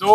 2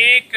1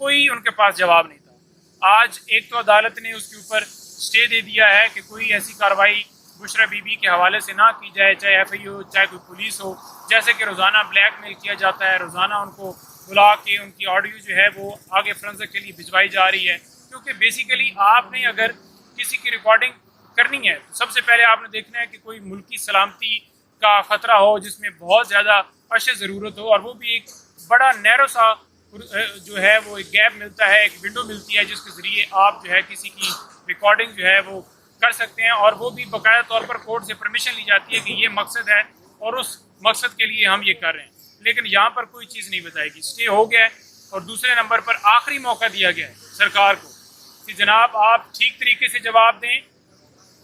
کوئی ان کے پاس جواب نہیں تھا. آج ایک تو عدالت نے اس کے اوپر اسٹے دے دیا ہے کہ کوئی ایسی کارروائی بشرا بی بی کے حوالے سے نہ کی جائے, چاہے ایف آئی ہو چاہے کوئی پولیس ہو. جیسے کہ روزانہ بلیک میل کیا جاتا ہے, روزانہ ان کو بلا کے ان کی آڈیو جو ہے وہ آگے فرنزک کے لیے بھجوائی جا رہی ہے. کیونکہ بیسیکلی آپ نے اگر کسی کی ریکارڈنگ کرنی ہے تو سب سے پہلے آپ نے دیکھنا ہے کہ کوئی ملکی سلامتی کا خطرہ ہو جس میں بہت زیادہ اشد ضرورت ہو, اور وہ بھی ایک بڑا نیرو سا جو ہے وہ ایک گیپ ملتا ہے, ایک ونڈو ملتی ہے جس کے ذریعے آپ جو ہے کسی کی ریکارڈنگ جو ہے وہ کر سکتے ہیں, اور وہ بھی باقاعدہ طور پر کورٹ سے پرمیشن لی جاتی ہے کہ یہ مقصد ہے اور اس مقصد کے لیے ہم یہ کر رہے ہیں. لیکن یہاں پر کوئی چیز نہیں بتائے گی, اسٹے ہو گیا ہے. اور دوسرے نمبر پر آخری موقع دیا گیا ہے سرکار کو کہ جناب آپ ٹھیک طریقے سے جواب دیں.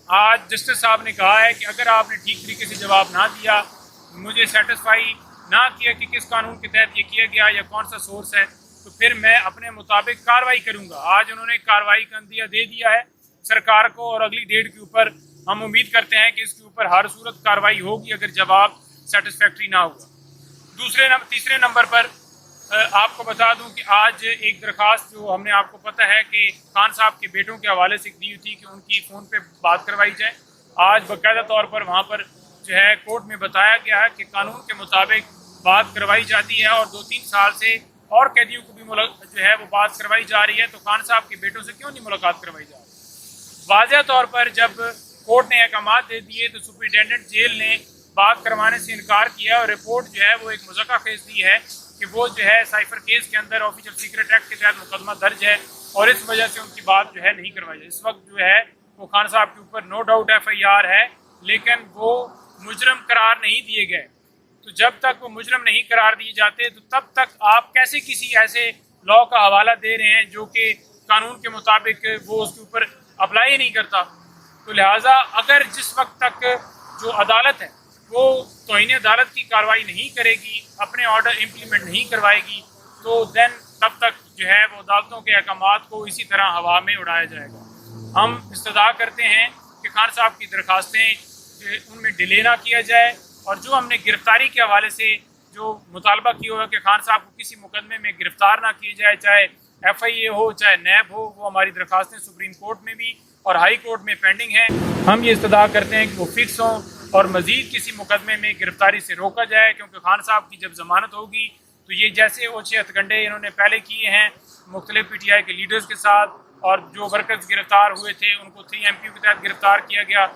آج جسٹس صاحب نے کہا ہے کہ اگر آپ نے ٹھیک طریقے سے جواب نہ دیا, مجھے سیٹسفائی نہ کیا کہ کس قانون کے تحت یہ کیا گیا یا کون سا سورس ہے, تو پھر میں اپنے مطابق کارروائی کروں گا. آج انہوں نے کارروائی کا عندیہ دے دیا ہے سرکار کو, اور اگلی ڈیٹ کے اوپر ہم امید کرتے ہیں کہ اس کے اوپر ہر صورت کارروائی ہوگی اگر جواب سیٹسفیکٹری نہ ہوا. تیسرے نمبر پر آپ کو بتا دوں کہ آج ایک درخواست جو ہم نے آپ کو پتہ ہے کہ خان صاحب کے بیٹوں کے حوالے سے دی تھی کہ ان کی فون پہ بات کروائی جائے. آج باقاعدہ طور پر وہاں پر جو ہے کورٹ میں بتایا گیا ہے کہ قانون کے مطابق بات کروائی جاتی ہے, اور 2-3 سال سے اور قیدیوں کو بھی جو ہے وہ بات کروائی جا رہی ہے, تو خان صاحب کے بیٹوں سے کیوں نہیں ملاقات کروائی جا رہی؟ واضح طور پر جب کورٹ نے احکامات دے دیے تو سپرنٹینڈنٹ جیل نے بات کروانے سے انکار کیا, اور رپورٹ جو ہے وہ ایک مذکرہ خیز دی ہے کہ وہ جو ہے سائفر کیس کے اندر آفیشل سیکرٹ ایکٹ کے تحت مقدمہ درج ہے, اور اس وجہ سے ان کی بات جو ہے نہیں کروائی جائے. اس وقت جو ہے وہ خان صاحب کے اوپر no doubt F I R ہے, لیکن وہ مجرم قرار نہیں دیے گئے. تو جب تک وہ مجرم نہیں قرار دیے جاتے تو تب تک آپ کیسے کسی ایسے لا کا حوالہ دے رہے ہیں جو کہ قانون کے مطابق وہ اس کے اوپر اپلائی نہیں کرتا. تو لہٰذا اگر جس وقت تک جو عدالت ہے وہ توہین عدالت کی کارروائی نہیں کرے گی, اپنے آرڈر امپلیمنٹ نہیں کروائے گی, تو دین تب تک جو ہے وہ عدالتوں کے احکامات کو اسی طرح ہوا میں اڑایا جائے گا. ہم استدعا کرتے ہیں کہ خان صاحب کی درخواستیں ان میں ڈیلے نہ کیا جائے, اور جو ہم نے گرفتاری کے حوالے سے جو مطالبہ کیا ہوا کہ خان صاحب کو کسی مقدمے میں گرفتار نہ کیا جائے, چاہے ایف آئی اے ہو چاہے نیب ہو, وہ ہماری درخواستیں سپریم کورٹ میں بھی اور ہائی کورٹ میں پینڈنگ ہیں. ہم یہ استدعا کرتے ہیں کہ وہ فکس ہوں اور مزید کسی مقدمے میں گرفتاری سے روکا جائے, کیونکہ خان صاحب کی جب ضمانت ہوگی تو یہ جیسے اوچھے ہتھ کنڈے انہوں نے پہلے کیے ہیں مختلف پی ٹی آئی کے لیڈرز کے ساتھ, اور جو ورکرز گرفتار ہوئے تھے ان کو 3 MP کے تحت گرفتار کیا گیا,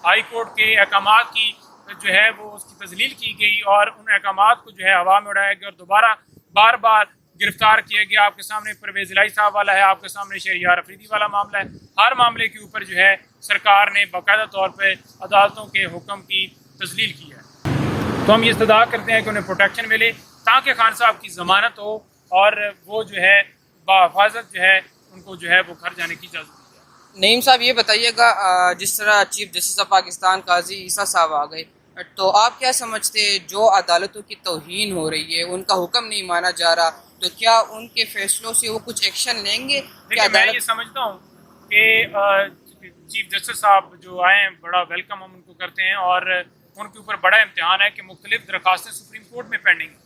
ہائی کورٹ کے احکامات کی جو ہے وہ اس کی تذلیل کی گئی, اور ان احکامات کو جو ہے ہوا میں اڑایا گیا اور دوبارہ بار بار گرفتار کیا گیا. آپ کے سامنے پرویز الہی صاحب والا ہے, آپ کے سامنے شہریار افریدی والا معاملہ ہے. ہر معاملے کے اوپر جو ہے سرکار نے باقاعدہ طور پہ عدالتوں کے حکم کی تذلیل کی ہے. تو ہم یہ استدعا کرتے ہیں کہ انہیں پروٹیکشن ملے تاکہ خان صاحب کی ضمانت ہو, اور وہ جو ہے بحفاظت جو ہے ان کو جو ہے وہ گھر جانے کی اجازت دی جائے. نعیم صاحب یہ بتائیے گا, جس طرح چیف جسٹس آف پاکستان قاضی عیسیٰ صاحب آ گئے, تو آپ کیا سمجھتے جو عدالتوں کی توہین ہو رہی ہے, ان کا حکم نہیں مانا جا رہا, تو کیا ان کے فیصلوں سے وہ کچھ ایکشن لیں گے؟ دیکھیں میں یہ سمجھتا ہوں کہ چیف جسٹس صاحب جو آئے ہیں بڑا ویلکم ہم ان کو کرتے ہیں, اور ان کے اوپر بڑا امتحان ہے کہ مختلف درخواستیں سپریم کورٹ میں پینڈنگ ہیں,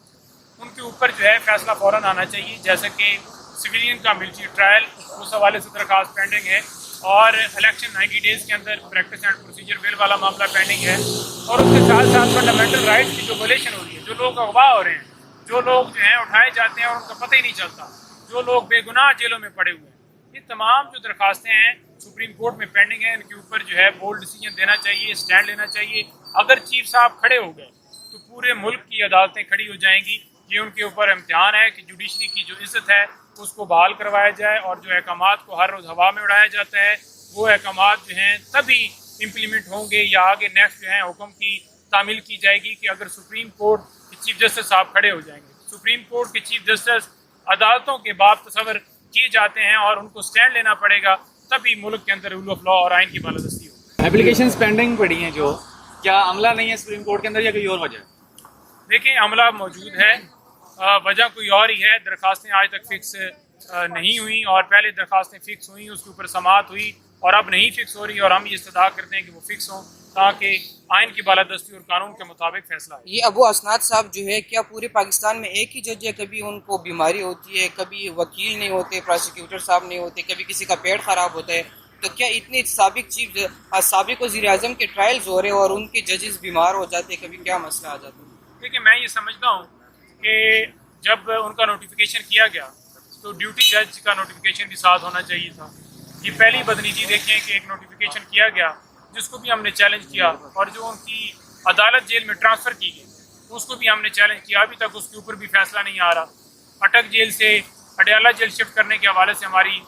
ان کے اوپر جو ہے فیصلہ فوراً آنا چاہیے. جیسے کہ سویلین کا ملٹری ٹرائل اس حوالے سے درخواست پینڈنگ ہے, اور الیکشن 90 ڈیز کے اندر پریکٹس اینڈ پروسیجر بل والا معاملہ پینڈنگ ہے, اور اس کے ساتھ ساتھ فنڈامنٹل رائٹس کی جو ویولیشن ہو رہی ہے, جو لوگ اغوا ہو رہے ہیں, جو لوگ جو ہیں اٹھائے جاتے ہیں اور ان کا پتہ ہی نہیں چلتا, جو لوگ بے گناہ جیلوں میں پڑے ہوئے ہیں, یہ تمام جو درخواستیں ہیں سپریم کورٹ میں پینڈنگ ہیں. ان کے اوپر جو ہے بولڈ ڈیسیجن دینا چاہیے, اسٹینڈ لینا چاہیے. اگر چیف صاحب کھڑے ہو گئے تو پورے ملک کی عدالتیں کھڑی ہو جائیں گی. یہ ان کے اوپر امتحان ہے کہ جوڈیشری کی جو عزت ہے اس کو بحال کروایا جائے, اور جو احکامات کو ہر روز ہوا میں اڑایا جاتا ہے وہ احکامات جو ہیں تبھی امپلیمنٹ ہوں گے, یا آگے نیکسٹ جو ہیں حکم کی تعمیل کی جائے گی کہ اگر سپریم کورٹ کے چیف جسٹس صاحب کھڑے ہو جائیں گے. سپریم کورٹ کے چیف جسٹس عدالتوں کے باب تصور کیے جاتے ہیں, اور ان کو سٹینڈ لینا پڑے گا, تبھی ملک کے اندر رول آف لا اور آئین کی بالادستی ہوگی. اپلیکیشنز پینڈنگ پڑی ہیں, جو کیا عملہ نہیں ہے سپریم کورٹ کے اندر یا کوئی اور وجہ؟ دیکھیں عملہ موجود ہے, وجہ کوئی اور ہی ہے. درخواستیں آج تک فکس نہیں ہوئیں, اور پہلے درخواستیں فکس ہوئیں اس کے اوپر سماعت ہوئی اور اب نہیں فکس ہو رہی, اور ہم یہ استدعا کرتے ہیں کہ وہ فکس ہوں. تاکہ آئین کی بالادستی اور قانون کے مطابق فیصلہ آئے. یہ ابو اسناد صاحب جو ہے کیا پورے پاکستان میں ایک ہی جج ہے؟ کبھی ان کو بیماری ہوتی ہے، کبھی وکیل نہیں ہوتے، پروسیکیوٹر صاحب نہیں ہوتے، کبھی کسی کا پیٹ خراب ہوتا ہے، تو کیا اتنے سابق وزیر اعظم کے ٹرائلز ہو رہے ہیں اور ان کے ججز بیمار ہو جاتے ہیں، کبھی کیا مسئلہ آ جاتا ہے؟ دیکھیں میں یہ سمجھتا ہوں کہ جب ان کا نوٹیفیکیشن کیا گیا تو ڈیوٹی جج کا نوٹیفیکیشن بھی ساتھ ہونا چاہیے تھا. یہ پہلی بدنیتی دیکھیں کہ ایک نوٹیفیکیشن کیا گیا جس کو بھی ہم نے چیلنج کیا، اور جو ان کی عدالت جیل میں ٹرانسفر کی گئی اس کو بھی ہم نے چیلنج کیا. ابھی تک اس کے اوپر بھی فیصلہ نہیں آ رہا. اٹک جیل سے اڈیالہ جیل شفٹ کرنے کے حوالے سے ہماری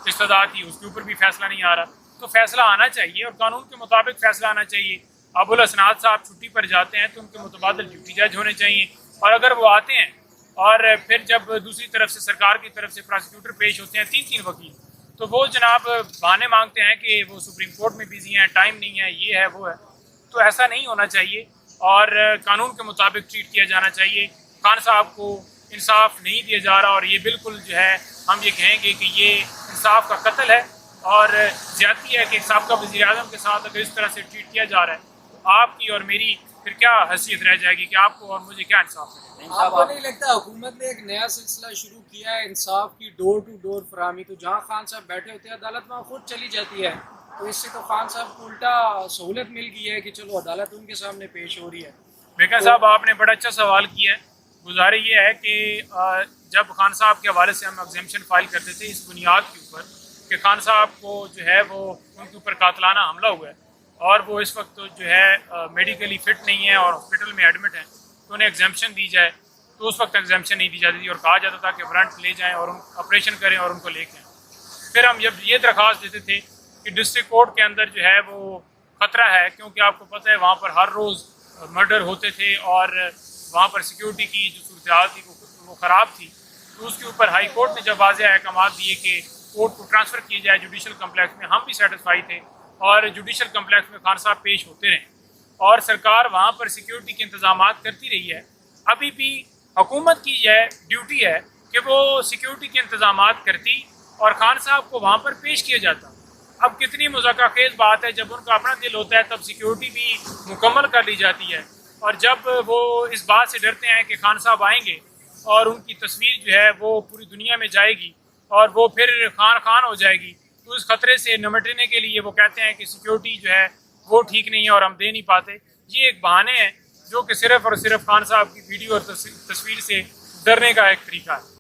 استدعا تھی، اس کے اوپر بھی فیصلہ نہیں آ رہا. تو فیصلہ آنا چاہیے اور قانون کے مطابق فیصلہ آنا چاہیے. ابو الاسناد صاحب چھٹی پر جاتے ہیں تو ان کے متبادل ڈیوٹی جج ہونے چاہیے، اور اگر وہ آتے ہیں اور پھر جب دوسری طرف سے سرکار کی طرف سے پروسیکیوٹر پیش ہوتے ہیں 3 وکیل، تو وہ جناب بہانے مانگتے ہیں کہ وہ سپریم کورٹ میں بزی ہیں، ٹائم نہیں ہے، یہ ہے وہ ہے. تو ایسا نہیں ہونا چاہیے اور قانون کے مطابق ٹریٹ کیا جانا چاہیے. خان صاحب کو انصاف نہیں دیا جا رہا، اور یہ بالکل جو ہے ہم یہ کہیں گے کہ یہ انصاف کا قتل ہے اور زیادتی ہے کہ ایک سابقہ وزیر اعظم کے ساتھ اگر اس طرح سے ٹریٹ کیا جا رہا ہے تو آپ کی اور میری پھر کیا حیثیت رہ جائے گی کہ آپ کو اور مجھے کیا انصاف ہے. آپ کو نہیں لگتا حکومت نے ایک نیا سلسلہ شروع کیا ہے انصاف کی ڈور ٹو ڈور فراہمی؟ تو جہاں خان صاحب بیٹھے ہوتے ہیں عدالت وہاں خود چلی جاتی ہے، تو اس سے تو خان صاحب کو الٹا سہولت مل گئی ہے کہ چلو عدالت ان کے سامنے پیش ہو رہی ہے. بیگم صاحب آپ نے بڑا اچھا سوال کیا ہے. گزارش یہ ہے کہ جب خان صاحب کے حوالے سے ہم ایگزیمشن فائل کرتے تھے اس بنیاد کے اوپر کہ خان صاحب کو جو ہے وہ ان کے اوپر قاتلانہ حملہ ہوا ہے اور وہ اس وقت جو ہے میڈیکلی فٹ نہیں ہے اور ہاسپٹل میں ایڈمٹ ہیں، تو انہیں ایگزیمشن دی جائے. تو اس وقت ایگزیمشن نہیں دی جاتی تھی اور کہا جاتا تھا کہ فرنٹ لے جائیں اور آپریشن کریں اور ان کو لے کے آئیں. پھر ہم جب یہ درخواست دیتے تھے کہ ڈسٹرکٹ کورٹ کے اندر جو ہے وہ خطرہ ہے، کیونکہ آپ کو پتہ ہے وہاں پر ہر روز مرڈر ہوتے تھے اور وہاں پر سیکیورٹی کی جو صورتحال تھی وہ خراب تھی. تو اس کے اوپر ہائی کورٹ نے جب واضح احکامات دیے کہ کورٹ کو ٹرانسفر کیے جائے جوڈیشل کمپلیکس میں، ہم بھی سیٹسفائی تھے اور جوڈیشل کمپلیکس میں خان صاحب پیش ہوتے رہے اور سرکار وہاں پر سیکیورٹی کے انتظامات کرتی رہی ہے. ابھی بھی حکومت کی یہ ڈیوٹی ہے کہ وہ سیکیورٹی کے انتظامات کرتی اور خان صاحب کو وہاں پر پیش کیا جاتا. اب کتنی مذاکرہ خیز بات ہے، جب ان کا اپنا دل ہوتا ہے تب سیکیورٹی بھی مکمل کر لی جاتی ہے، اور جب وہ اس بات سے ڈرتے ہیں کہ خان صاحب آئیں گے اور ان کی تصویر جو ہے وہ پوری دنیا میں جائے گی اور وہ پھر خان ہو جائے گی، تو اس خطرے سے نمٹنے کے لیے وہ کہتے ہیں کہ سیکیورٹی جو ہے وہ ٹھیک نہیں ہے اور ہم دے نہیں پاتے. یہ ایک بہانے ہیں جو کہ صرف اور صرف خان صاحب کی ویڈیو اور تصویر سے ڈرنے کا ایک طریقہ ہے.